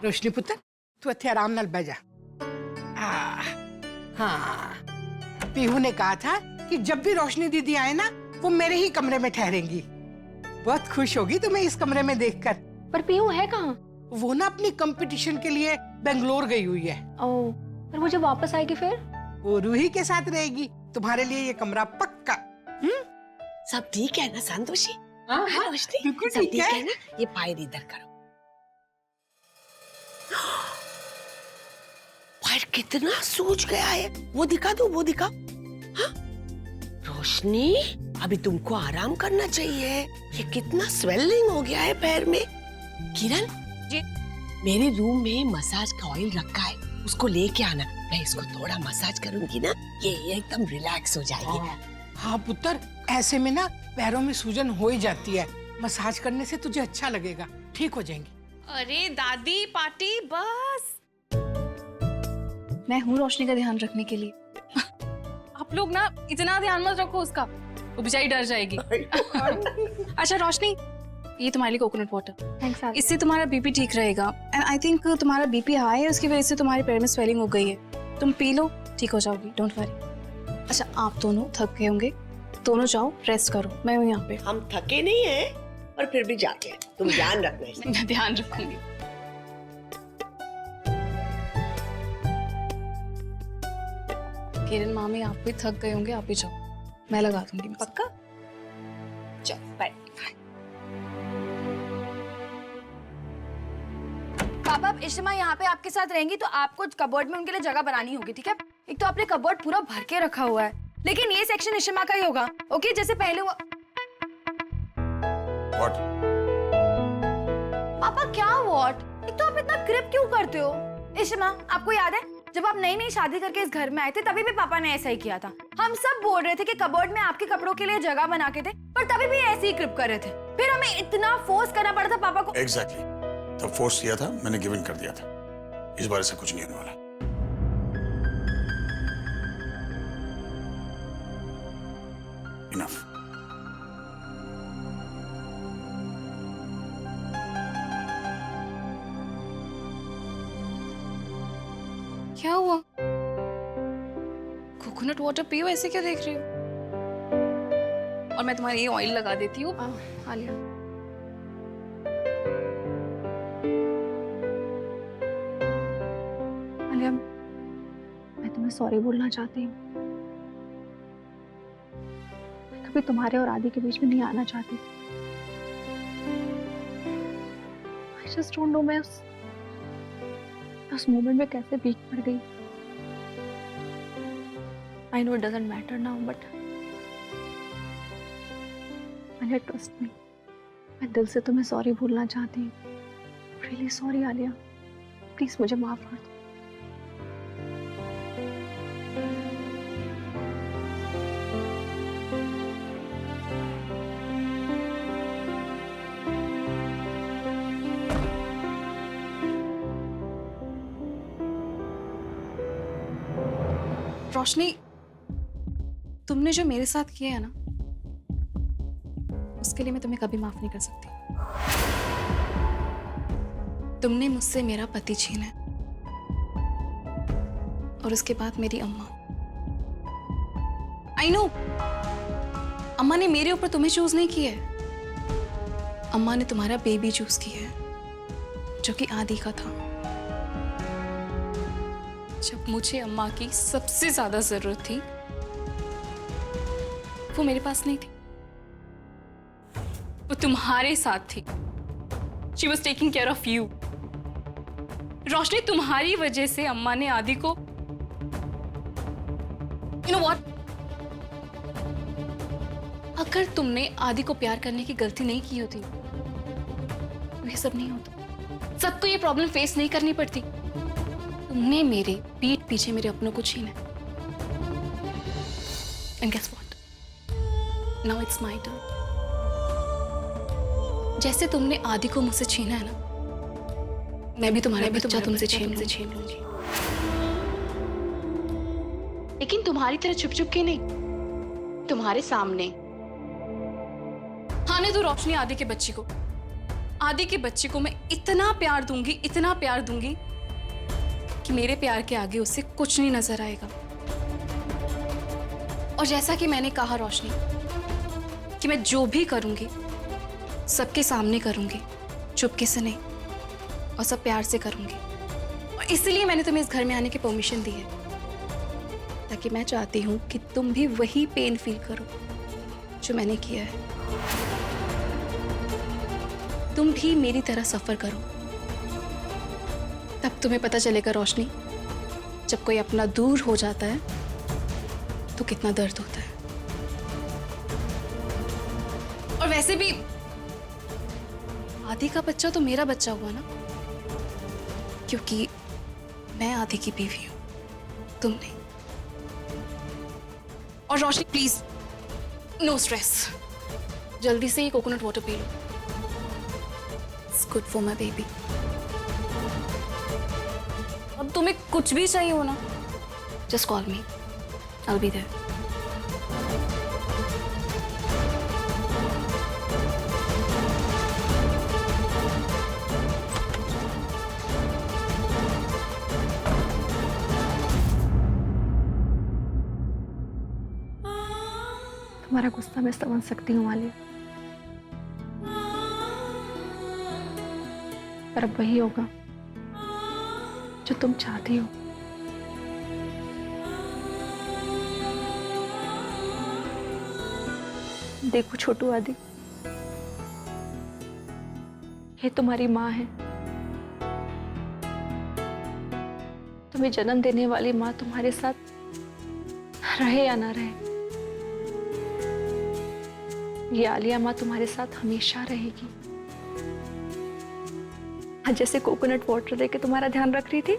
रोशनी पुत्र तू इत्थे आराम नाल बैठ जा। हाँ, पीहू ने कहा था कि जब भी रोशनी दीदी आए ना वो मेरे ही कमरे में ठहरेंगी। बहुत खुश होगी तुम्हें इस कमरे में देखकर। पर पीहू है कहाँ? वो ना अपनी कंपटीशन के लिए बेंगलोर गई हुई है। ओह, पर वो जब वापस आएगी फिर? वो रूही के साथ रहेगी। तुम्हारे लिए ये कमरा पक्का। सब ठीक है ना संतोषी? हाँ, रोशनी बिल्कुल सब ठीक ठीक है। है ना? ये फाइल इधर करो। फाइल कितना सूज गया है, वो दिखा दो, वो दिखा। हाँ? रोशनी अभी तुमको आराम करना चाहिए। ये कितना स्वेलिंग हो गया है पैर में। किरण जी, मेरे रूम में मसाज का ऑयल रखा है, उसको लेके आना। मैं इसको थोड़ा मसाज करूंगी ना, ये एकदम रिलैक्स हो जाएगी। हाँ पुत्र, ऐसे में ना पैरों में सूजन हो ही जाती है। मसाज करने से तुझे अच्छा लगेगा, ठीक हो जाएंगी। अरे दादी पार्टी बस। मैं हूँ रोशनी का ध्यान रखने के लिए। आप लोग ना इतना ध्यान मत रखो उसका, वो बेचारी डर जाएगी। अच्छा रोशनी, ये तुम्हारे लिए कोकोनट वाटर। थैंक्स। इससे तुम्हारा बीपी ठीक रहेगा। एंड आई थिंक तुम्हारा बीपी हाई है, उसकी वजह से तुम्हारे पैर में स्वेलिंग हो गई है। तुम पी लो, ठीक हो जाओगी, डोंट वरी। अच्छा आप दोनों थक गए होंगे, दोनों जाओ रेस्ट करो, मैं हूँ यहाँ पे। हम थके नहीं हैं, पर फिर भी जाते हैं। तुम ध्यान रखना इसका। मैं ध्यान रखूंगी। किरण मामी आप भी थक गए होंगे, आप भी जाओ, मैं लगा दूंगी। पक्का? चलो बाय। पापा अब इशिमा यहाँ पे आपके साथ रहेंगी तो आपको कबोर्ड में उनके लिए जगह बनानी होगी, ठीक है? एक तो आपने कबोर्ड पूरा भर के रखा हुआ है, लेकिन ये सेक्शन इशिमा का ही होगा, ओके? जैसे पहले वो। What? पापा क्या व्हाट? एक तो आप इतना क्रिप क्यों करते हो? इशिमा आपको याद है जब आप नई नई शादी करके इस घर में आए थे तभी भी पापा ने ऐसा ही किया था। हम सब बोल रहे थे कि कबोर्ड में आपके कपड़ों के लिए जगह बना के थे, पर तभी भी ऐसे ही क्रिप कर रहे थे। फिर हमें इतना फोर्स करना पड़ा था पापा को। Exactly. तब फोर्स किया था, मैंने गिव इन कर दिया था। इस बार ऐसा कुछ नहीं होने वाला। Enough. क्या हुआ? कोकोनट वाटर पियो, ऐसे क्या देख रही हो? और मैं तुम्हारी ये ऑयल लगा देती हूँ। आलिया, आलिया, मैं तुम्हें सॉरी बोलना चाहती हूँ। मैं कभी तुम्हारे और आदि के बीच में नहीं आना चाहती। I just don't know मैं उस मोमेंट में कैसे वीक पड़ गई। I know it doesn't matter now, but Alia trust me, मैं दिल से तुम्हें सॉरी बोलना चाहती हूँ। रियली सॉरी आलिया, प्लीज मुझे माफ कर दो। रोशनी, तुमने जो मेरे साथ किया है ना, उसके लिए मैं तुम्हें कभी माफ नहीं कर सकती। तुमने मुझसे मेरा पति छीना है और उसके बाद मेरी अम्मा। आई नो, अम्मा ने मेरे ऊपर तुम्हें चूज नहीं किया है। अम्मा ने तुम्हारा बेबी चूज किया है जो कि आदि का था। जब मुझे अम्मा की सबसे ज्यादा जरूरत थी वो मेरे पास नहीं थी, वो तुम्हारे साथ थी। She was taking care of you. रोशनी, तुम्हारी वजह से अम्मा ने आदि को, you know what? अगर तुमने आदि को प्यार करने की गलती नहीं की होती तो ये सब नहीं होता। सबको ये प्रॉब्लम फेस नहीं करनी पड़ती। तुमने मेरे पीठ पीछे मेरे अपनों को छीना। And guess what? Now it's my turn. जैसे तुमने आदि को मुझसे छीना है ना, मैं भी तुम्हारा बच्चा तुमसे छीन लूंगी। लेकिन तुम्हारी तरह छुप छुप के नहीं, तुम्हारे सामने। आने दो रोशनी आदि के बच्ची को। आदि के बच्चे को मैं इतना प्यार दूंगी, इतना प्यार दूंगी कि मेरे प्यार के आगे उसे कुछ नहीं नजर आएगा। और जैसा कि मैंने कहा रोशनी, कि मैं जो भी करूंगी सबके सामने करूंगी, चुपके से नहीं, और सब प्यार से करूंगी। और इसलिए मैंने तुम्हें इस घर में आने की परमिशन दी है, ताकि मैं चाहती हूं कि तुम भी वही पेन फील करो जो मैंने किया है। तुम भी मेरी तरह सफर करो, तब तुम्हें पता चलेगा रोशनी, जब कोई अपना दूर हो जाता है तो कितना दर्द होता है। और वैसे भी आदि का बच्चा तो मेरा बच्चा हुआ ना, क्योंकि मैं आदि की बीवी हूं, तुम नहीं। और रोशनी प्लीज, नो स्ट्रेस, जल्दी से ये कोकोनट वाटर पी लो। It's good for my baby. अब तुम्हें कुछ भी चाहिए हो ना, just call me, I will be there. तुम्हारा गुस्सा मैं समझ सकती हूँ आलिया, पर अब वही होगा जो तुम चाहती हो। देखो छोटू आदि, ये तुम्हारी माँ है। तुम्हें जन्म देने वाली माँ तुम्हारे साथ रहे या ना रहे, ये आलिया माँ तुम्हारे साथ हमेशा रहेगी। आज जैसे कोकोनट वाटर लेके तुम्हारा ध्यान रख रही थी,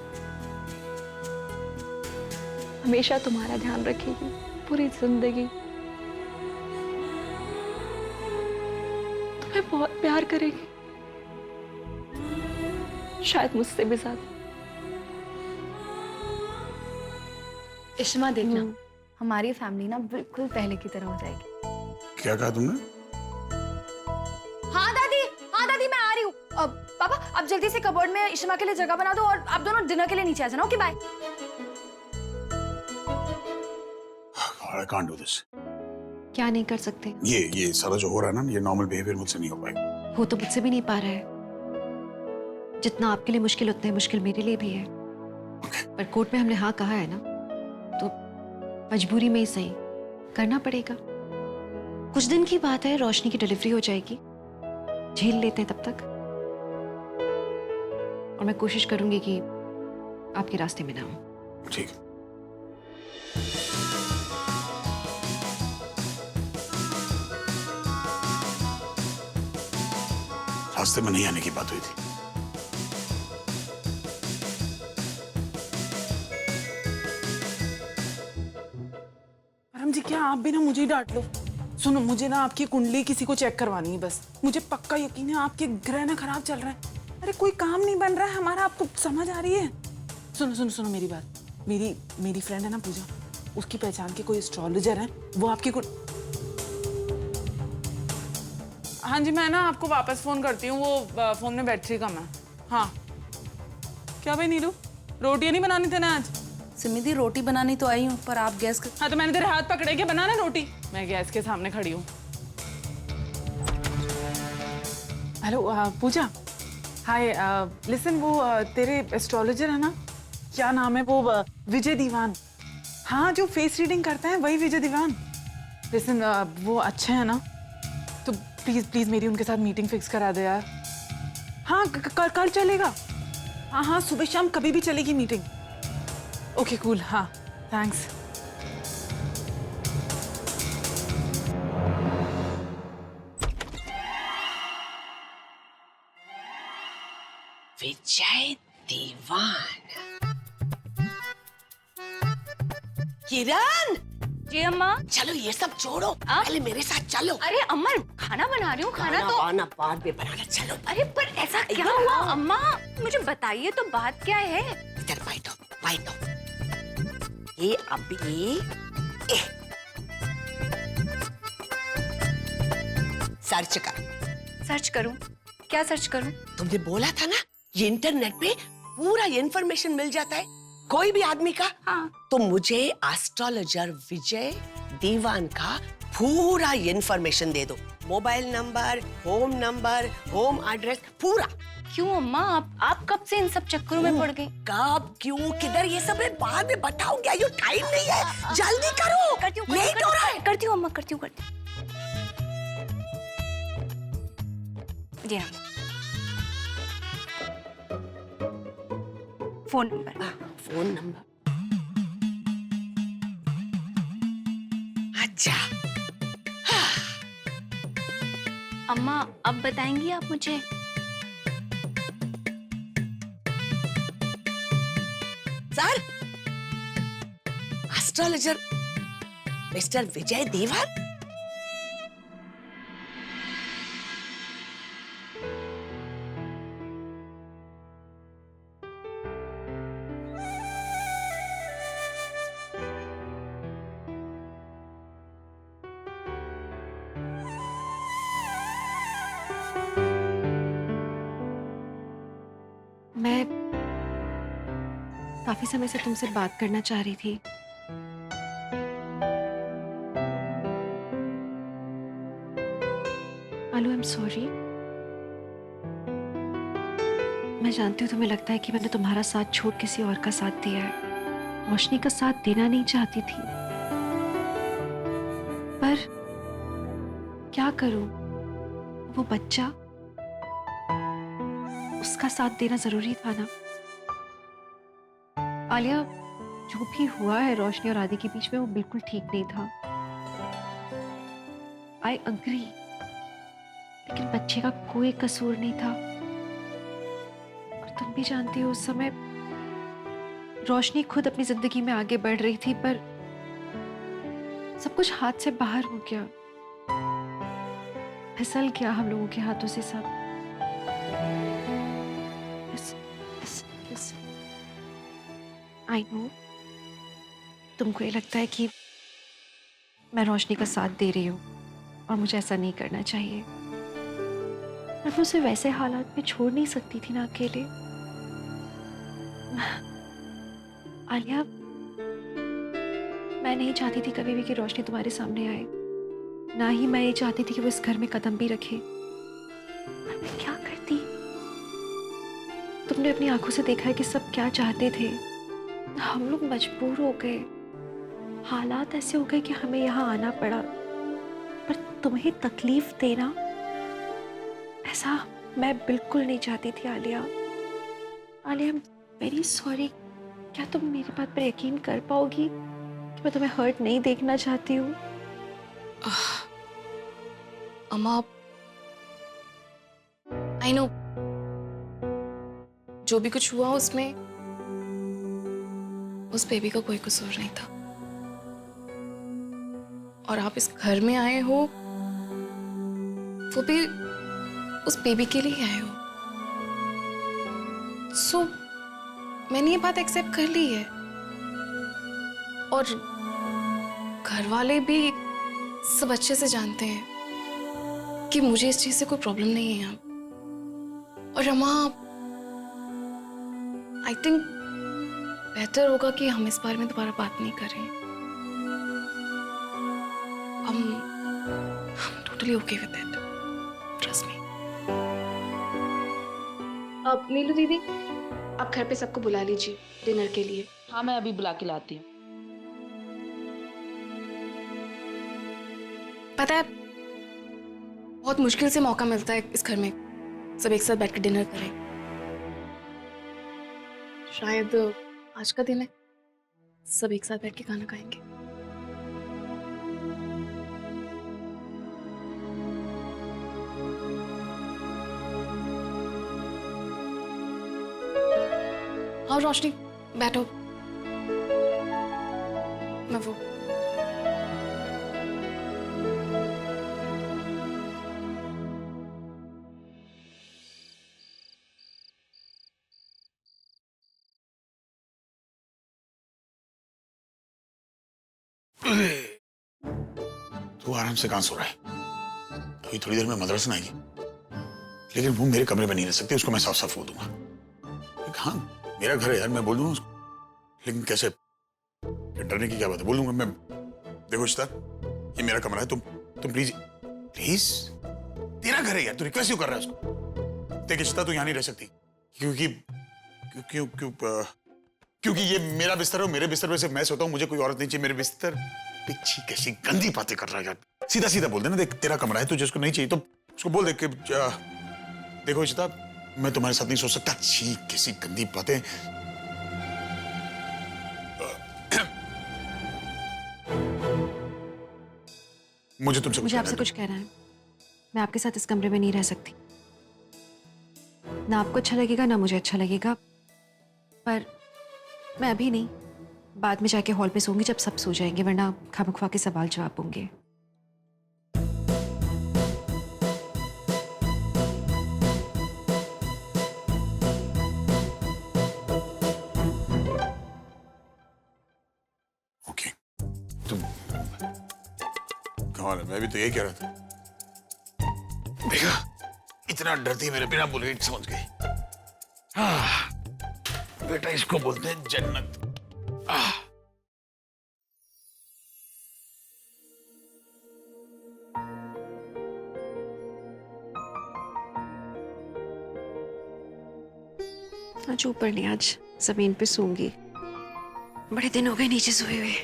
हमेशा तुम्हारा ध्यान रखेगी पूरी जिंदगी। तुम्हें बहुत प्यार करेगी, शायद मुझसे भी ज्यादा। इश्मा देखना, हमारी फैमिली ना बिल्कुल पहले की तरह हो जाएगी। क्या कहा तुमने? हाँ दादी मैं आ रही हूँ। पापा आप जल्दी से कबोर्ड में इश्मा के लिए जगह बना दो, और आप दोनों डिनर के लिए नीचे आ जाना। Okay bye. I can't do this. क्या नहीं कर सकते? ये सारा जो हो रहा है ना, ये नॉर्मल बिहेवियर मुझसे नहीं हो पाएगा। वो तो मुझसे भी नहीं पा रहा है। जितना आपके लिए मुश्किल उतना ही मुश्किल मेरे लिए भी है। पर कोर्ट में हमने हाँ कहा है ना, तो मजबूरी में ही सही करना पड़ेगा। कुछ दिन की बात है, रोशनी की डिलीवरी हो जाएगी, झेल लेते हैं तब तक। और मैं कोशिश करूंगी कि आपके रास्ते में ना आऊं। ठीक है। रास्ते में नहीं आने की बात हुई थी। परम जी, क्या आप भी ना मुझे ही डांट लो। सुनो, मुझे ना आपकी कुंडली किसी को चेक करवानी है बस। मुझे पक्का यकीन है आपके ग्रह ना खराब चल रहा है। अरे कोई काम नहीं बन रहा है हमारा, आपको समझ आ रही है? सुनो सुनो सुनो मेरी बात। मेरी फ्रेंड है ना पूजा, उसकी पहचान के कोई एस्ट्रोलॉजर है, वो आपकी हाँ जी, मैं ना आपको वापस फोन करती हूँ, वो फोन में बैटरी कम है। हाँ क्या भाई नीलू, रोटियां नहीं बनानी थे ना आज? सिमिदी रोटी बनानी तो आई हूँ, पर आप गैस हाँ तो मैंने तेरे हाथ पकड़े के बनाना रोटी, मैं गैस के सामने खड़ी हूँ। हेलो पूजा, हाय, लिसन, वो तेरे एस्ट्रोलॉजर है ना, क्या नाम है वो, विजय दीवान। हाँ जो फेस रीडिंग करता है वही विजय दीवान। लिसन, वो अच्छे हैं ना, तो प्लीज प्लीज मेरी उनके साथ मीटिंग फिक्स करा दे यार। हाँ कल चलेगा। हाँ हाँ सुबह शाम कभी भी चलेगी मीटिंग। ओके कूल, हाँ थैंक्स। विजय दीवान। किरण, जी अम्मा। चलो ये सब छोड़ो, पहले मेरे साथ चलो। अरे अम्मा खाना बना रही हूँ, खाना तो खाना बाद में बनाना। चलो। अरे पर ऐसा क्या हुआ अम्मा, मुझे बताइए तो, बात क्या है? इधर बैठो। ये अभी सर्च कर। सर्च करूं? क्या सर्च करूं? तुमने बोला था ना, ये इंटरनेट पे पूरा इंफॉर्मेशन मिल जाता है कोई भी आदमी का। हाँ। तो मुझे एस्ट्रोलॉजर विजय दीवान का पूरा इंफॉर्मेशन दे दो, मोबाइल नंबर, होम एड्रेस, पूरा। क्यों अम्मा, आप कब से इन सब चक्करों में पड़ गई? कब, क्यों, किधर, ये सब मैं बाद में बताऊंगी। ये टाइम नहीं है, जल्दी करो, लेट हो रहा है। करती हूँ अम्मा, करती हूँ। जी हाँ, फोन नंबर। अच्छा, अम्मा अब बताएंगी आप मुझे? सर, एस्ट्रोलॉजर मिस्टर विजय दीवान। मैं काफी समय से तुमसे बात करना चाह रही थी। आलू, आई एम सॉरी। मैं जानती हूँ तुम्हें लगता है कि मैंने तुम्हारा साथ छोड़ किसी और का साथ दिया है। रोशनी का साथ देना नहीं चाहती थी, पर क्या करूं? वो बच्चा, उसका साथ देना जरूरी था ना। आलिया, जो भी हुआ है रोशनी और आदि के बीच में, वो बिल्कुल ठीक नहीं था। आई अग्री, लेकिन बच्चे का कोई कसूर नहीं था। और तुम भी जानती हो, उस समय रोशनी खुद अपनी जिंदगी में आगे बढ़ रही थी, पर सब कुछ हाथ से बाहर हो गया, फिसल गया हम लोगों के हाथों से सब। आई नो, तुमको ये लगता है कि मैं रोशनी का साथ दे रही हूँ और मुझे ऐसा नहीं करना चाहिए, पर मैं उसे वैसे हालात में छोड़ नहीं सकती थी ना अकेले। आलिया, मैं नहीं चाहती थी कभी भी कि रोशनी तुम्हारे सामने आए, ना ही मैं ये चाहती थी कि वो इस घर में कदम भी रखे। पर मैं क्या करती? तुमने अपनी आंखों से देखा है कि सब क्या चाहते थे। हम लोग मजबूर हो गए, हालात ऐसे हो गए कि हमें यहाँ आना पड़ा। पर तुम्हें तकलीफ देना, ऐसा मैं बिल्कुल नहीं चाहती थी आलिया। Alia, very sorry. क्या तुम मेरी बात पर यकीन कर पाओगी कि मैं तुम्हें हर्ट नहीं देखना चाहती हूँ? अम्मा, आई नो, जो भी कुछ हुआ उसमें उस बेबी का कोई कसूर नहीं था, और आप इस घर में आए हो वो भी उस बेबी के लिए आए हो। सो मैंने ये बात एक्सेप्ट कर ली है, और घर वाले भी सब अच्छे से जानते हैं कि मुझे इस चीज से कोई प्रॉब्लम नहीं है यहाँ। और अम्मा, आई थिंक बेहतर होगा कि हम इस बारे में दोबारा बात नहीं करें। I'm totally okay with it. Trust me. अब नीलू दीदी, आप घर पे सबको बुला लीजिए डिनर के लिए। हाँ, मैं अभी बुला के लाती हूँ। पता है, बहुत मुश्किल से मौका मिलता है इस घर में सब एक साथ बैठ के डिनर करें। शायद आज का दिन है, सब एक साथ बैठ के खाना खाएंगे। हाँ रोशनी, बैठो। मैं वो तू आराम से कहां सो रहा है? अभी थोड़ी देर में मदरसा आएगी, लेकिन वो मेरे कमरे में नहीं रह सकती, उसको मैं साफ साफ बोल दूंगा। हाँ मेरा घर है यार, मैं बोल दूंगा उसको। लेकिन कैसे? डरने की क्या बात है, बोल दूंगा मैं। देखो इश्ता, ये मेरा कमरा है, तुम प्लीज प्लीज, तेरा घर है यार, तू रिक्वेस्ट क्यों कर रहा है उसको? देख इश्ता, तू यहाँ नहीं रह सकती क्योंकि क्यों क्यों क्योंकि ये मेरा बिस्तर है, मेरे बिस्तर पे सिर्फ मैं सोता हूँ, मुझे कोई औरत नहीं चाहिए मेरे बिस्तर। पिच्छी कैसी गंदी बातें कर रहा है यार। सीधा सीधा बोल देना, देख तेरा कमरा है, तुझे उसको नहीं चाहिए तो उसको बोल दे कि देखो इश्ता, मैं तुम्हारे साथ नहीं सो सकता। छी कैसी गंदी बातें। मुझे आपसे कुछ कहना है। मैं आपके साथ इस कमरे में नहीं रह सकती। ना आपको अच्छा लगेगा ना मुझे अच्छा लगेगा, पर मैं अभी नहीं, बाद में जाके हॉल पे सोऊंगी जब सब सो जाएंगे, वरना खामख्वा के सवाल जवाब होंगे। ओके, तुम कमाल है, मैं भी तो यही कह रहा था। देखा, इतना डरती मेरे बिना बोले समझ गई। बेटा इसको बोलते हैं जन्नत। आज ऊपर नहीं, आज जमीन पे सोऊंगी। बड़े दिन हो गए नीचे सोए हुए।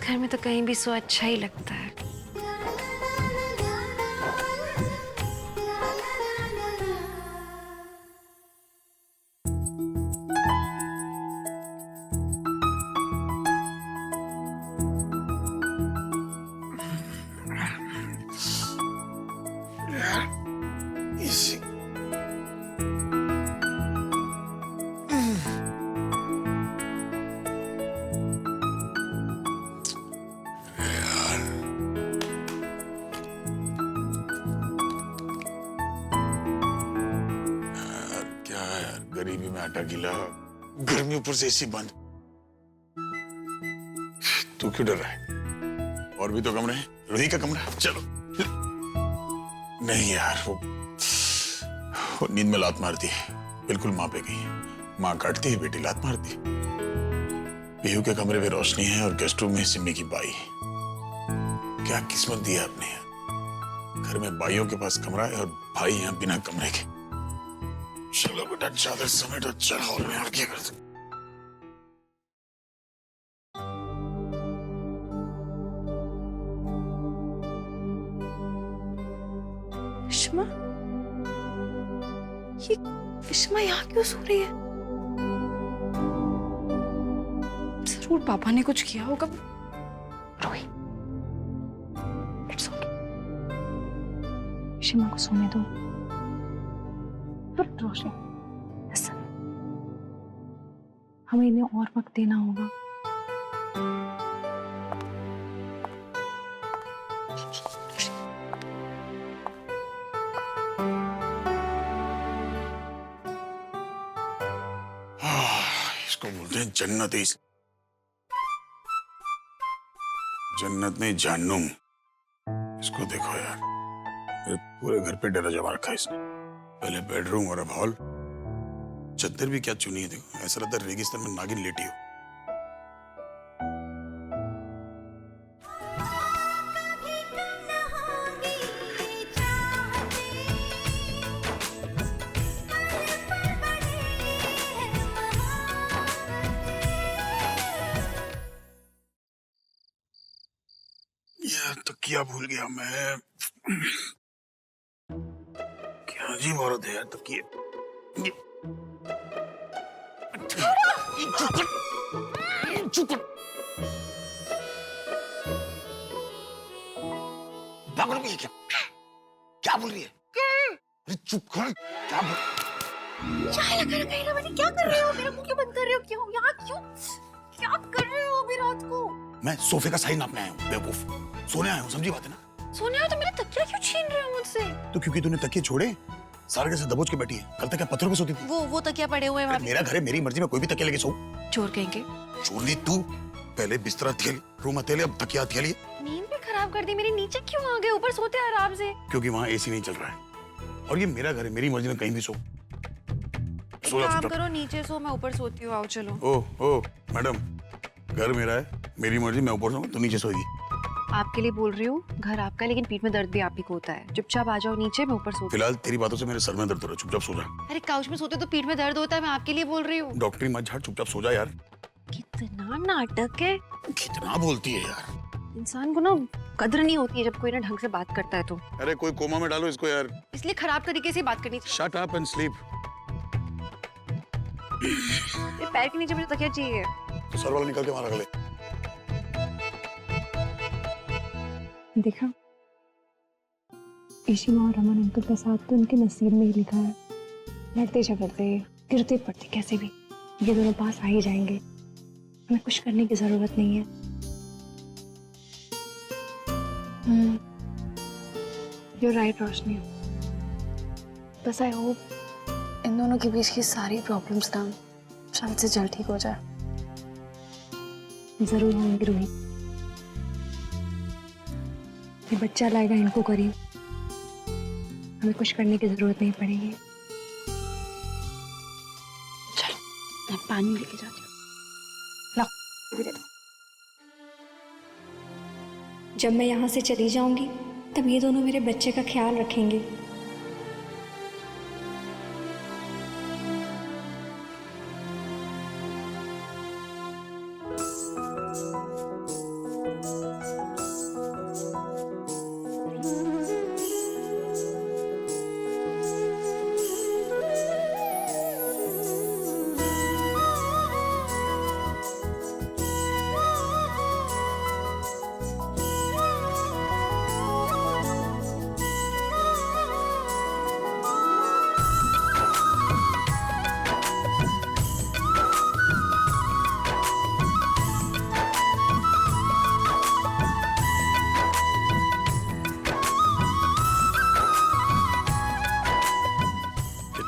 घर में तो कहीं भी सो अच्छा ही लगता है। गरीबी में आटा गीला, गर्मी ऊपर से एसी बंद। तू क्यों डर रहा है? और भी तो कमरे हैं, रोही का कमरा। चलो। नहीं यार, वो नींद में लात मारती है, बिल्कुल माँ पे गई। माँ काटती है, बेटी लात मारती। पीहू के कमरे में रोशनी है और गेस्ट रूम में सिमी की बाई। क्या किस्मत दी है आपने यार। घर में बाइयों के पास कमरा है और भाई यहाँ बिना कमरे के। चलो बेटा, चादर समेटो, चल हॉल में। और क्या कर सकते? इश्मा, ये इश्मा यहाँ क्यों सो रही है? जरूर पापा ने कुछ किया होगा। रोही, इट्स ओके। इश्मा को सोने दो। रोशनी, listen, हमें इन्हें और वक्त देना होगा। इसको बोलते हैं जन्नत। जन्नत नहीं, जहन्नुम। इसको देखो यार, मेरे पूरे घर पे डेरा जमा रखा है इसने। पहले बेडरूम और अब हॉल। चद्दर भी क्या चुनी है, देखो ऐसा लगता है रेगिस्तान में नागिन लेटी हो। यार तो क्या भूल गया मैं। क्या अजीब औरत है यार तकिए। पागल हो गई है क्या? क्या बोल रही है? चुप कर। क्या चाय लगा रखा है ना मैंने। क्या कर रहे हो? मेरा मुंह क्यों बंद कर रहे हो? क्यों यहाँ क्यों? क्या कर रहे हो अभी रात को? मैं सोफे का साइज नापने आया हूँ बेवकूफ। सोने आया हूँ, समझी बात है ना? सोने हो तो मेरा तकिया क्यों छीन रहे हो मुझसे? तो क्योंकि तूने तकिए छोड़े, सारे कैसे दबोच के बैठी है। कल तक क्या पत्थरों पे सोती थी? वो तकिया पड़े हुए हैं वहाँ पे। मेरा घर है, मेरी मर्जी में कोई भी तकिया लेके सो। चोर कहेंगे। छोड़ दी तू। पहले बिस्तर हथिया ली, रूम हथिया ली, अब तकिया हथिया ली। नींद भी खराब कर दी मेरी। नीचे क्यों आ गए? ऊपर सोते हैं आराम से। क्योंकि वहाँ एसी नहीं चल रहा है और ये मेरा घर है, मेरी मर्जी में कहीं भी सो। एक काम करो, नीचे सो, मैं ऊपर सोती हूँ। आओ चलो। ओ मैडम, घर मेरा है, मेरी मर्जी, मैं ऊपर सोऊंगा, तू नीचे सोएगी। आपके लिए बोल रही हूँ, घर आपका, लेकिन पीठ में दर्द भी आप ही को होता है। चुपचाप आ जाओ नीचे, मैं ऊपर सोती हूँ। फिलहाल तेरी बातों से मेरे सर में दर्द हो रहा है, चुपचाप सो जा। अरे काउच में सोते तो पीठ में दर्द होता है, मैं आपके लिए बोल रही हूँ। डॉक्टरी मत झाड़, चुपचाप सो जा यार। कितना नाटक है। कितना बोलती है यार। इंसान को ना कदर नहीं होती है जब कोई ना ढंग से बात करता है तो। अरे कोई कोमा में डालो इसको यार। इसलिए खराब तरीके से बात करनी चाहिए। Shut up and sleep. पैर के नीचे मुझे तकिया चाहिए। तो सर वाला निकल के मारा गले। देखा, ईशिमा और रमन अंकल का साथ तो उनके नसीब में ही लिखा है। लड़ते झगड़ते गिरते पड़ते कैसे भी ये दोनों पास आ ही जाएंगे। हमें कुछ करने की जरूरत नहीं है। You're right, रोशनी। बस आई होप इन दोनों के बीच की सारी प्रॉब्लम्स ना जल्द से जल्द ठीक हो जाए। जरूर होंगे रूही। ये बच्चा लाएगा इनको करीब, हमें कुछ करने की जरूरत नहीं पड़ेगी। चल, मैं पानी लेके जाती हूँ। जब मैं यहाँ से चली जाऊंगी तब ये दोनों मेरे बच्चे का ख्याल रखेंगे।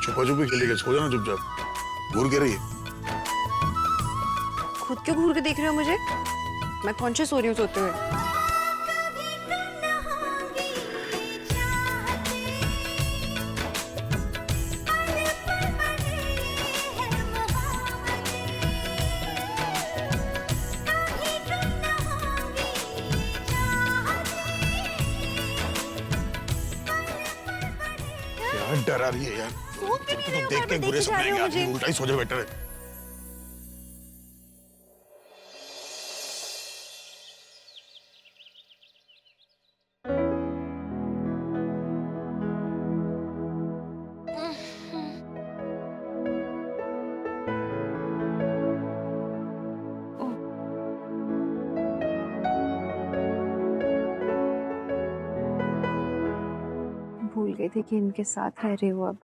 छुपा छुपी खेलेगा, सो जाना चुपचाप। घूर के रही है। खुद क्यों घूर के देख रहे हो मुझे? मैं कौन से सो रही हूँ सोते हुए? यार डरा रही है यार। तेरे को तो देख के बुरे सपने आएंगे, आदमी उल्टा ही सो जाए बेटर है। भूल गई थी कि इनके साथ रह रही हूँ अब।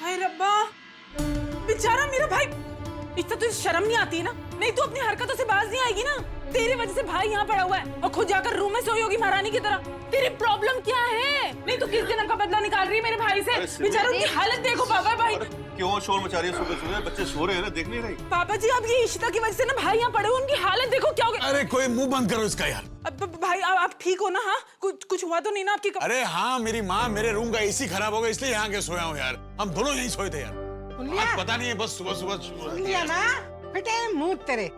हाय रब्बा, बेचारा मेरा भाई। इतना तुझे शर्म नहीं आती है ना? नहीं तो अपनी हरकतों से बाज नहीं आएगी ना? तेरी वजह से भाई यहाँ पड़ा हुआ है और खुद जाकर रूम में सोई होगी महारानी की तरह। तेरी प्रॉब्लम क्या है? नहीं तो किस दिन का बदला निकाल रही है मेरे भाई से। बेचारों की हालत देखो पापा। भाई क्यों शोर मचा रही है? सुबह सुबह बच्चे सो रहे हैं ना, देख नहीं रही? पापा जी, अब ये इशिता की वजह से ना भाई यहाँ पड़े हुए, उनकी हालत देखो क्या हो गई। अरे कोई मुंह बंद करो इसका यार। अब भाई आप ठीक हो ना? हाँ, कुछ हुआ तो नहीं ना आपकी? अरे हाँ, मेरी माँ, मेरे रूम का एसी खराब हो गया इसलिए यहाँ के सोया हूँ यार। हम दोनों यहीं सोए थे यार। आज पता नहीं है, बस सुबह सुबह लिया ना बेटे मुंह तेरे।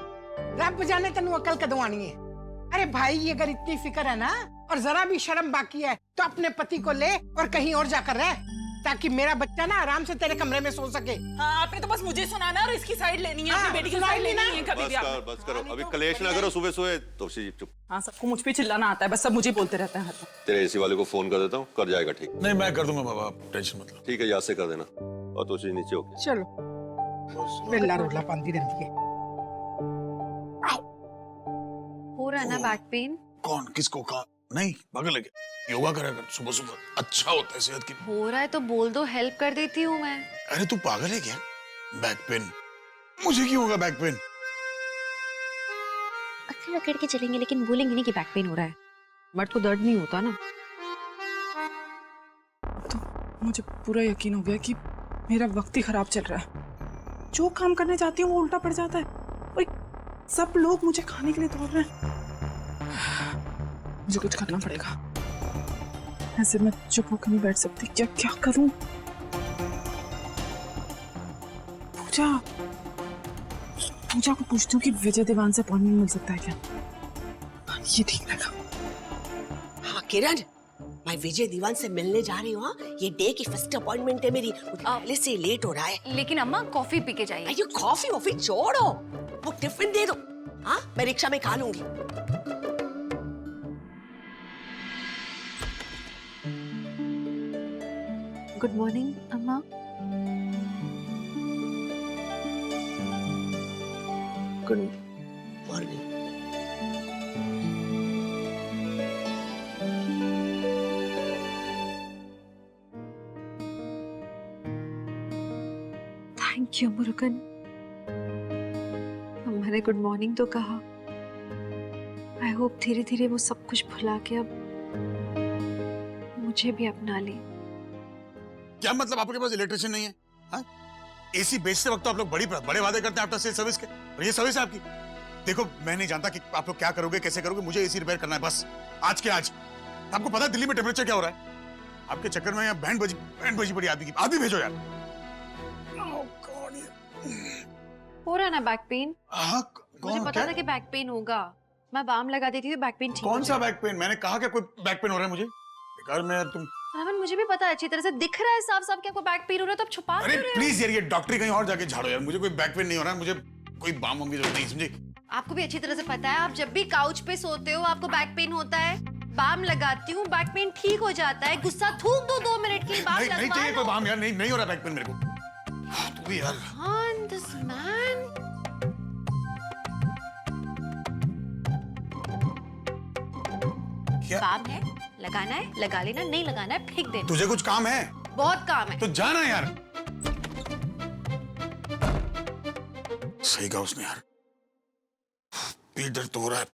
रब जाने तेनू अकल कदों आनी है। अरे भाई, अगर इतनी फिक्र है ना और जरा भी शर्म बाकी है तो अपने पति को ले और कहीं और जाकर रह। ताकि मेरा बच्चा ना आराम से तेरे कमरे में सो सके। हाँ, आपने तो बस मुझे सुनाना है और इसकी साइड लेनी है, हाँ, अपनी बेटी की सुनाई साइड लेनी नहीं है कभी भी आप। बस करो, अभी कलेश ना करो सुबह सोए तो चुप। हाँ, सबको मुझ पे चिल्लाना आता है, बस सब मुझे बोलते रहते हैं हर वक्त। तेरे एसी वाले को फोन कर देता हूँ, कर जाएगा ठीक। नहीं मैं कर दूंगा बाबा, आप टेंशन मत लो। ठीक है, याद से कर देना। और तो नीचे होके चलो बेला रोला पांदी रहती है। हो रहा है ना बैक पेन? कौन किसको कहा? नहीं पागल है क्या? योगा करा कर सुबह सुबह, अच्छा होता है सेहत के लिए। हो रहा है तो बोल दो, हेल्प कर देती हूँ मैं। अरे तू पागल है क्या? बैक पेन मुझे क्यों होगा बैक पेन? अक्सर अकड़ के चलेंगे लेकिन बोलेंगे नहीं कि बैक पेन हो रहा है। मर्द को दर्द नहीं होता ना। तो मुझे पूरा यकीन हो गया कि मेरा वक्त ही खराब चल रहा है। जो काम करने जाती हूँ वो उल्टा पड़ जाता है और सब लोग मुझे खाने के लिए दौड़ रहे हैं। मुझे कुछ करना पड़ेगा, ऐसे मैं चुप होकर नहीं बैठ सकती। क्या क्या करूं? पूजा को पूछती हूँ कि विजय दीवान से अपॉइंटमेंट मिल सकता है क्या? ये ठीक रहेगा। हाँ किरण, मैं विजय दीवान से मिलने जा रही हूँ। हाँ? ये डे की फर्स्ट अपॉइंटमेंट है मेरी, पहले से लेट हो रहा है। लेकिन अम्मा कॉफी पी के जाइए। अरे कॉफी वॉफी छोड़ो, वो टिफिन दे दो। हाँ, मैं रिक्शा में खा लूंगी। गुड मॉर्निंग अम्मा। Good morning. Thank you Murugan, हमारे गुड मॉर्निंग तो कहा। आई होप धीरे धीरे वो सब कुछ भुला के अब मुझे भी अपना ले। क्या मतलब आपके पास इलेक्ट्रिशियन नहीं है? हाँ? एसी बेचते वक्त तो आप लोग बड़े वादे करते हैं आफ्टर सेल सर्विस के, और ये सर्विस है आपकी। देखो मैं नहीं जानता कि आप लोग क्या करोगे कैसे करोगे, मुझे एसी रिपेयर करना है बस, आज के आज। आपको पता है दिल्ली में टेम्परेचर क्या हो रहा है? आपके चक्कर में यहाँ बैंड बजी पड़ी आदमी की। आदमी भेजो यार। हो रहा ना बैक पेन? हाँ, मुझे पता था कि बैक पेन होगा, मैं बाम लगा देती तो बैक पेन ठीक। कौन सा बैक पेन? मैंने कहा क्या कोई बैक पेन हो रहा है मुझे? बेकार में यार तुम। रावण मुझे भी पता है, अच्छी तरह से दिख रहा है साफ साफ कि आपको बैक पेन हो रहा है, तो आप छुपा अरे क्यों रहे हो? प्लीज यार ये डॉक्टरी कहीं और जाके झाड़ो यार, मुझे कोई बैक पेन नहीं हो रहा है, मुझे कोई बाम वाम की जरूरत नहीं, समझे? आपको भी अच्छी तरह से पता है, आप जब भी काउच पे सोते हो आपको बैक पेन होता है। बाम लगाती हूँ, बैक पेन ठीक हो जाता है। गुस्सा थूक दो 2 मिनट के लिए, बाम नहीं लगवा चाहिए लो। कोई बाम यार, नहीं हो रहा बैक पेन मेरे को। तू भी यार। हाँ, this man। क्या? बाम है, लगाना है लगा लेना, नहीं लगाना है फेंक देना। तुझे कुछ काम है? बहुत काम है। तो जाना यार। सही कहा उसने यार, पीठ दर्द तो हो रहा है।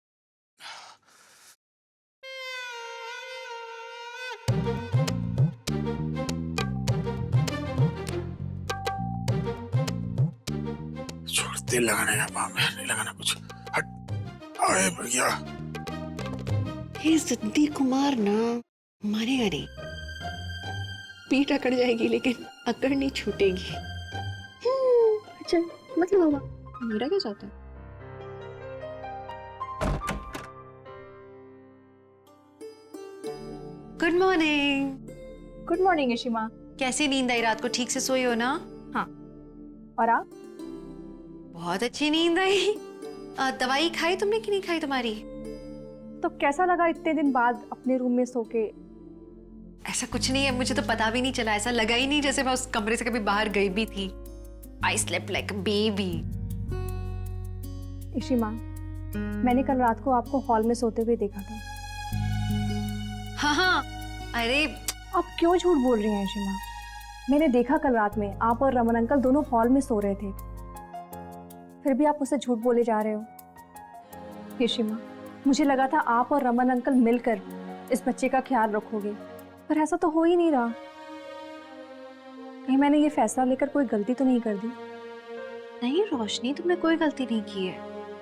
छोड़, तेल लगाना है बाम में, नहीं लगाना कुछ। हट। अरे भैया ये जिद्दी कुमार ना मानेगा नहीं। पीठ अकड़ जाएगी लेकिन अकड़ नहीं छूटेगी। अच्छा मतलब बाबा मेरा क्या चाहता है? Good morning. Good morning Yashima. कैसी नींद आई रात को? ठीक से सोई हो ना? हाँ, और आप? बहुत अच्छी नींद आई। दवाई खाई तुमने कि नहीं खाई तुम्हारी? तो कैसा लगा इतने दिन बाद अपने रूम में सो के? ऐसा कुछ नहीं है, मुझे तो पता भी नहीं चला, ऐसा लगा ही नहीं जैसे मैं उस कमरे से कभी बाहर गई भी थी। I slept like a baby। Ishima, मैंने कल रात को आपको हॉल में सोते हुए देखा था। हाँ, अरे आप क्यों झूठ बोल रही हैं इशिमा? मैंने देखा कल रात में आप और रमन अंकल दोनों हॉल में सो रहे थे, फिर भी आप मुझसे झूठ बोले जा रहे हो। इशिमा, मुझे लगा था आप और रमन अंकल मिलकर इस बच्चे का ख्याल रखोगे, पर ऐसा तो हो ही नहीं रहा। कहीं मैंने ये फैसला लेकर कोई गलती तो नहीं कर दी? नहीं रोशनी, तुमने कोई गलती नहीं की है।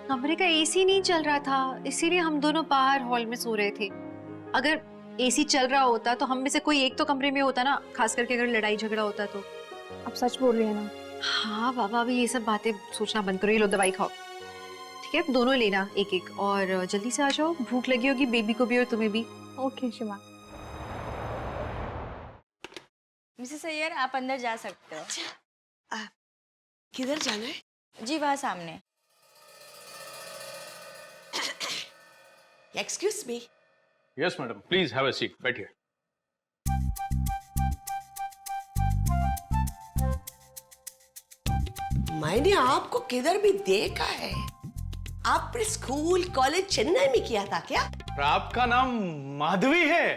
कमरे का एसी नहीं चल रहा था, इसीलिए हम दोनों बाहर हॉल में सो रहे थे। अगर एसी चल रहा होता तो हम में से कोई एक तो कमरे में होता ना, खास करके अगर लड़ाई झगड़ा होता तो। आप सच बोल रही हैं ना? हाँ बाबा, अभी ये सब बातें सोचना बंद करो। ये लो दवाई खाओ, ठीक है? दोनों लेना एक एक, और जल्दी से आ जाओ, भूख लगी होगी बेबी को भी और तुम्हें भी। ओके शिमा। मिसेस अय्यर आप अंदर जा सकते हो। किधर जाना है? जी वहाँ सामने। Excuse me. Yes madam, please have a seat, बैठिए। मैंने आपको किधर भी देखा है। आपने स्कूल कॉलेज चेन्नई में किया था क्या? और आपका नाम माधवी है?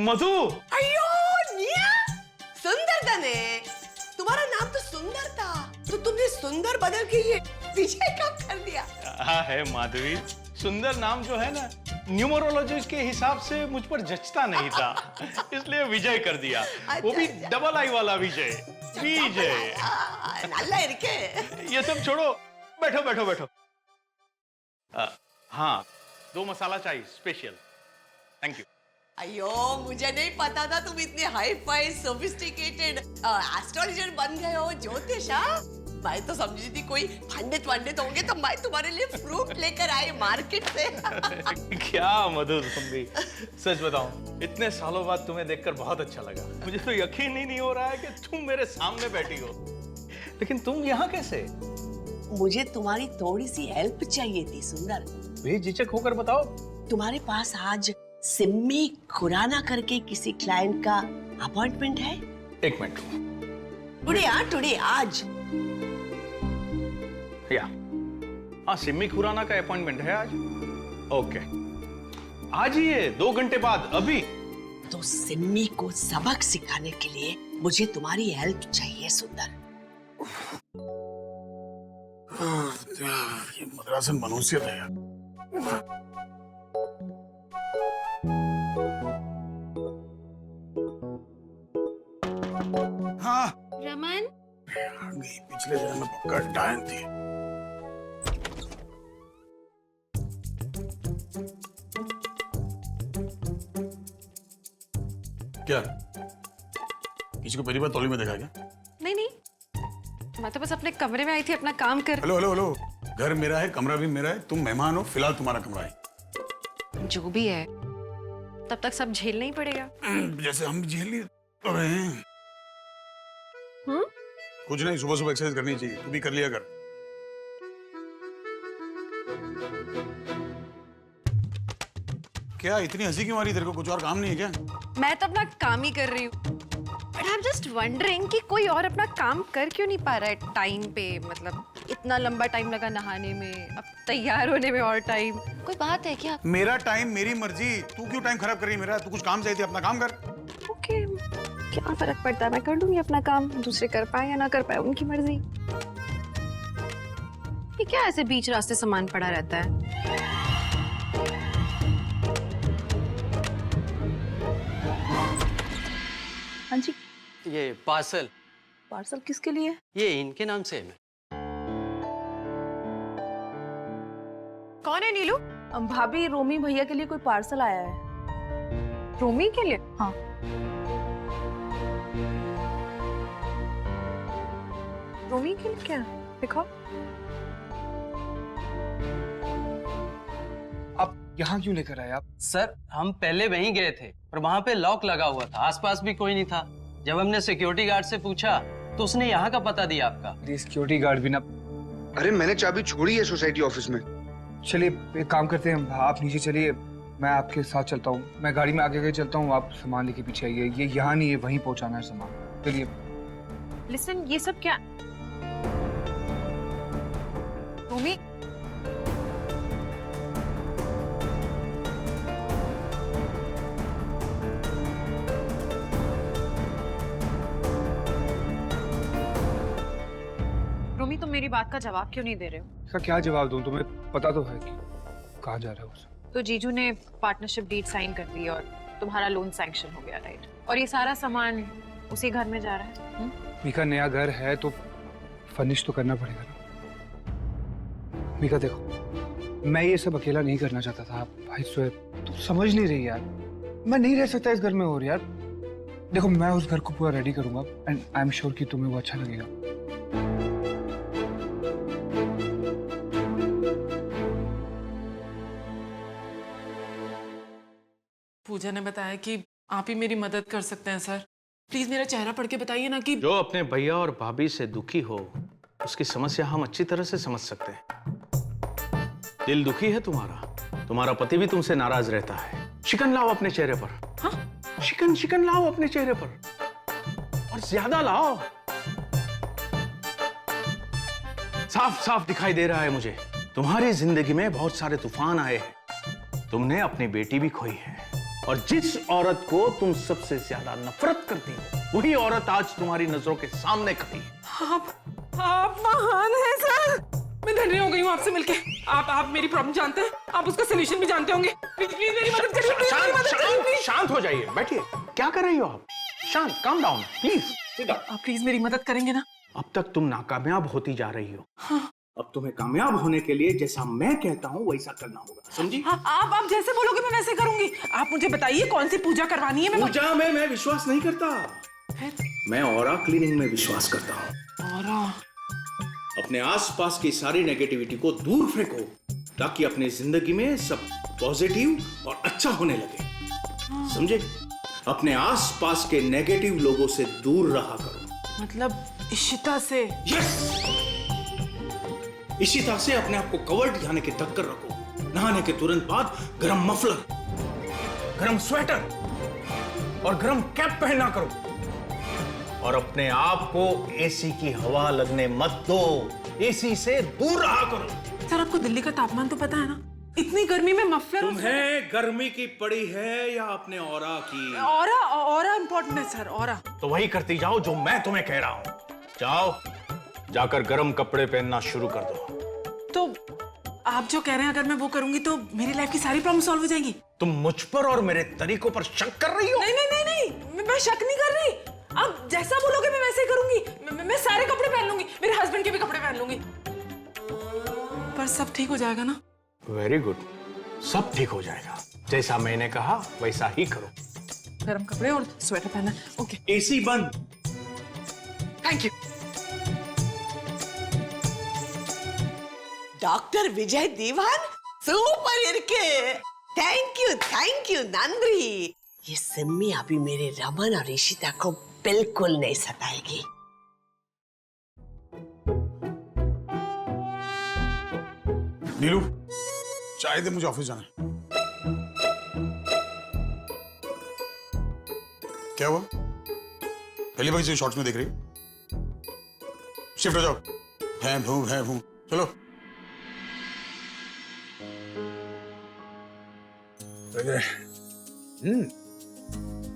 मधु? अयो निया, सुंदर दने। तुम्हारा नाम तो सुंदर था, तो तुमने सुंदर बदल के ये विजय कब कर दिया? हाँ है माधवी, सुंदर नाम जो है ना, न्यूमरोलॉजिस्ट के हिसाब से मुझ पर जचता नहीं था, इसलिए विजय कर दिया। वो भी डबल आई वाला विजय, विजय। नल्ला इरके। ये सब छोड़ो, बैठो बैठो बैठो। हाँ, 2 मसाला चाय स्पेशल। Thank you. अयो मुझे नहीं पता था तुम इतने हाई फाई सोफिस्टिकेटेड एस्ट्रोलॉजर बन गए हो, ज्योतिष। मैं तो समझी थी कोई पंडित वंडित होंगे, तो मैं तुम्हारे लिए फ्रूट लेकर आई मार्केट से। क्या मधु, तुम भी सच बताओ, इतने सालों बाद तुम्हें देखकर बहुत अच्छा लगा। मुझे तो यकीन ही नहीं हो रहा है कि तुम मेरे सामने बैठी हो। लेकिन तुम यहाँ कैसे? मुझे तुम्हारी थोड़ी सी हेल्प चाहिए थी सुंदर। बेझिझक होकर बताओ। तुम्हारे पास आज सिम्मी खुराना करके किसी क्लाइंट का अपॉइंटमेंट है? 1 मिनट। टुडे आज। या हाँ, सिम्मी खुराना का अपॉइंटमेंट है आज। ओके, आज ही है, 2 घंटे बाद, अभी। तो सिम्मी को सबक सिखाने के लिए मुझे तुम्हारी हेल्प चाहिए सुंदर। ये मद्रासन मनुष्य है यार। हाँ रमन, पिछले जन्म में पक्का डायन थी। क्या किसी को पहली बार तौली में देखा क्या? नहीं नहीं, मैं तो बस अपने कमरे में आई थी अपना काम कर। हेलो हेलो हेलो, घर मेरा है, कमरा भी मेरा है, तुम मेहमान हो, फिलहाल तुम्हारा कमरा है। जो भी है, तब तक सब झेलना ही पड़ेगा। जैसे हम झेल रहे हैं। कुछ नहीं, सुबह सुबह एक्सरसाइज करनी चाहिए, तू भी कर लिया कर। क्या इतनी हंसी क्यों आ रही तेरे को? कुछ और काम नहीं है क्या? मैं तो अपना काम ही कर रही हूँ, but I am just wondering कि कोई और अपना काम कर क्यों नहीं पा रहा है टाइम पे। मतलब इतना लंबा टाइम लगा नहाने में, अब तैयार होने में और टाइम। कोई बात है क्या? मेरा टाइम मेरी मर्जी, तू क्यों टाइम खराब कर रही है मेरा? तू कुछ काम चाहिए, अपना काम कर। ओके, क्या फर्क पड़ता है, मैं कर लूंगी अपना काम, दूसरे कर पाए या ना कर पाए उनकी मर्जी। ये क्या ऐसे बीच रास्ते सामान पड़ा रहता है? हाँ जी। ये पार्सल पार्सल किसके लिए? ये इनके नाम से है। कौन है नीलू? भाभी, रोमी भैया के लिए कोई पार्सल आया है। रोमी के लिए? हाँ। रोमी के लिए क्या? दिखाओ। आप यहाँ क्यों लेकर आए आप? सर हम पहले वहीं गए थे, पर वहाँ पे लॉक लगा हुआ था, आसपास भी कोई नहीं था। जब हमने सिक्योरिटी गार्ड से पूछा तो उसने यहाँ का पता दिया आपका। सिक्योरिटी गार्ड भी ना। अरे मैंने चाबी छोड़ी है सोसाइटी ऑफिस में। चलिए एक काम करते हैं, आप नीचे चलिए, मैं आपके साथ चलता हूँ। मैं गाड़ी में आगे आगे चलता हूँ, आप सामान लेके पीछे आइए। ये यहाँ नहीं है, वहीं पहुँचाना है सामान। चलिए। लिसन, ये सब क्या? रोमी, रोमी, तुम मेरी बात का जवाब क्यों नहीं दे रहे हो? इसका क्या जवाब दूं? तुम्हें पता तो है कि कहाँ जा रहा है उसे। तो जीजू ने पार्टनरशिप डीड साइन कर दी और तुम्हारा लोन सैंक्शन हो गया, राइट? और ये सारा सामान उसी घर में जा रहा है। मीका, नया घर है तो फर्निश तो करना पड़ेगा ना। मीका देखो, मैं ये सब अकेला नहीं करना चाहता था। भाई स्वेर, तुम समझ नहीं रही यार। मैं नहीं रह सकता इस घर में और यार। देखो, मैं उस घर को पूरा रेडी करूंगा एंड आई एम श्योर कि तुम्हें वो अच्छा लगेगा। पूजा ने बताया कि आप ही मेरी मदद कर सकते हैं सर। प्लीज मेरा चेहरा पढ़ के बताइए ना कि जो अपने भैया और भाभी से दुखी हो उसकी समस्या हम अच्छी तरह से समझ सकते हैं। दिल दुखी है तुम्हारा पति भी तुमसे नाराज रहता है। शिकन लाओ अपने चेहरे पर। हाँ? शिकन लाओ अपने चेहरे पर और ज्यादा लाओ। साफ साफ दिखाई दे रहा है मुझे तुम्हारी जिंदगी में बहुत सारे तूफान आए हैं। तुमने अपनी बेटी भी खोई है और जिस औरत को तुम सबसे ज्यादा नफरत करती हो वही औरत आज तुम्हारी नजरों के सामने खड़ी है। आप महान हैं सर। मैं धन्य हो गई हूँ आपसे मिलके। आप मेरी प्रॉब्लम जानते हैं, आप उसका सलूशन भी जानते होंगे। प्लीज मेरी मदद करिए। शांत हो जाइए, बैठिए। क्या कर रही हो आप? शांत, काम डाउन प्लीज। आप प्लीज मेरी मदद करेंगे ना? अब तक तुम नाकामयाब होती जा रही हो। हाँ। अब तुम्हें कामयाब होने के लिए जैसा मैं कहता हूँ वैसा करना होगा, समझी? हाँ, आप जैसे बोलोगे मैं वैसे करूंगी। आप मुझे बताइए कौन सी पूजा करवानी है? पूजा में मैं विश्वास नहीं करता, मैं ऑरा क्लीनिंग में विश्वास करता हूँ। ऑरा? अपने आसपास की सारी नेगेटिविटी को दूर फेंको ताकि अपनी जिंदगी में सब पॉजिटिव और अच्छा होने लगे, समझे? अपने आसपास के नेगेटिव लोगों से दूर रहा करो। मतलब इशिता से? यस, इशिता से अपने आप को कवर्ड दिखाने के टक्कर रखो। नहाने के तुरंत बाद गरम मफलर, गरम स्वेटर और गरम कैप पहनना करो और अपने आप को एसी की हवा लगने मत दो। एसी से दूर रहा करो। सर आपको दिल्ली का तापमान तो पता है ना? इतनी गर्मी में मफलर। तुम्हें गर्मी की पड़ी है या अपने ऑरा की? ऑरा इम्पोर्टेंट है सर, ऑरा। तो वही करती जाओ जो मैं तुम्हें कह रहा हूं। जाओ, जाकर गर्म कपड़े पहनना शुरू कर दो। तो आप जो कह रहे हैं अगर मैं वो करूंगी तो मेरी लाइफ की सारी प्रॉब्लम सॉल्व हो जाएंगी? तुम मुझ पर और मेरे तरीकों पर शक कर रही हो? नहीं, मैं शक नहीं कर रही। आप जैसा बोलोगे मैं वैसे ही करूंगी। मैं सारे कपड़े पहन लूंगी, मेरे हस्बैंड के भी कपड़े पहन लूंगी। पर सब ठीक हो जाएगा ना? वेरी गुड, सब ठीक हो जाएगा। जैसा मैंने कहा वैसा ही करो। गरम कपड़े और स्वेटर पहनना। ओके। एसी बंद। Thank you. Doctor Vijay Diwan, super इरके। थैंक यू नंदरी। ये सिम्मी अभी मेरे रमन और ईशिता को बिल्कुल नहीं सताएगी। नीलू, चाय दे, मुझे ऑफिस जाना है। क्या हुआ? पहली बार से शॉर्ट्स में देख रही? शिफ्ट हो जाओ। है भू। चलो।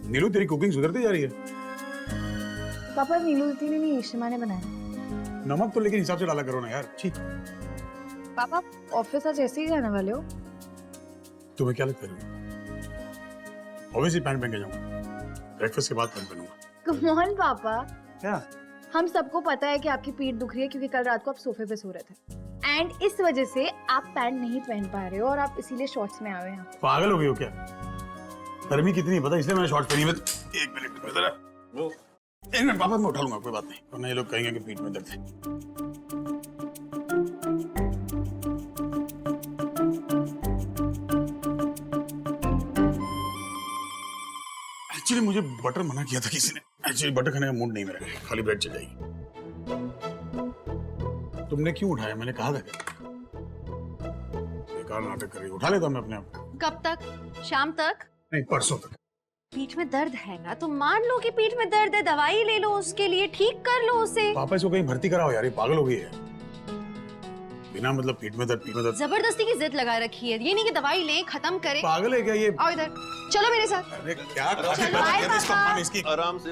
नीलू, तेरी कुकिंग सुधरती जा रही है। पापा नीलू दीदी ने नहीं, ईशिमा ने बनाया। नमक तो लेकिन हिसाब से डाला करो ना यार। छी। पापा ऑफिस आज ऐसे ही जाने वाले हो? तुम्हें क्या लगता है? ऑब्वियसली पैंट पहन के जाऊंगा। ब्रेकफास्ट के बाद पैंट पहनूंगा। कम ऑन पापा। क्या? हम सबको पता है कि आपकी पीठ दुख रही है क्योंकि कल रात को आप सोफे पे सो रहे थे एंड इस वजह से आप पैंट नहीं पहन पा रहे हो और आप इसीलिए शॉर्ट्स में आए हैं। पागल हो गई हो क्या? गर्मी कितनी पता, इसलिए मैंने शॉर्ट्स पहनी है। एक मिनट पापा, मैं उठा लूंगा, कोई बात नहीं, वरना ये लोग कहेंगे कि पीठ में दर्द है। एक्चुअली मुझे बटर मना किया था किसी ने। एक्चुअली बटर खाने का मूड नहीं मेरा, खाली ब्रेड चल जाएगी। तुमने क्यों उठाया? मैंने कहा था क्या? बेकार नाटक कर रही हो। उठा लेता मैं अपने आप। कब तक? शाम तक? नहीं, परसों तक। पीठ में दर्द है ना तो मान लो कि पीठ में दर्द है, दवाई ले लो उसके लिए, ठीक कर लो उसे। पापा इसको कहीं भर्ती कराओ यार, ये पागल हो गई है। बिना मतलब पीठ में दर्द। जबरदस्ती की जिद लगा रखी है, ये नहीं कि दवाई लें खत्म करें। पागल है क्या ये? आओ इधर, चलो मेरे साथ। अरे क्या इसको आराम से।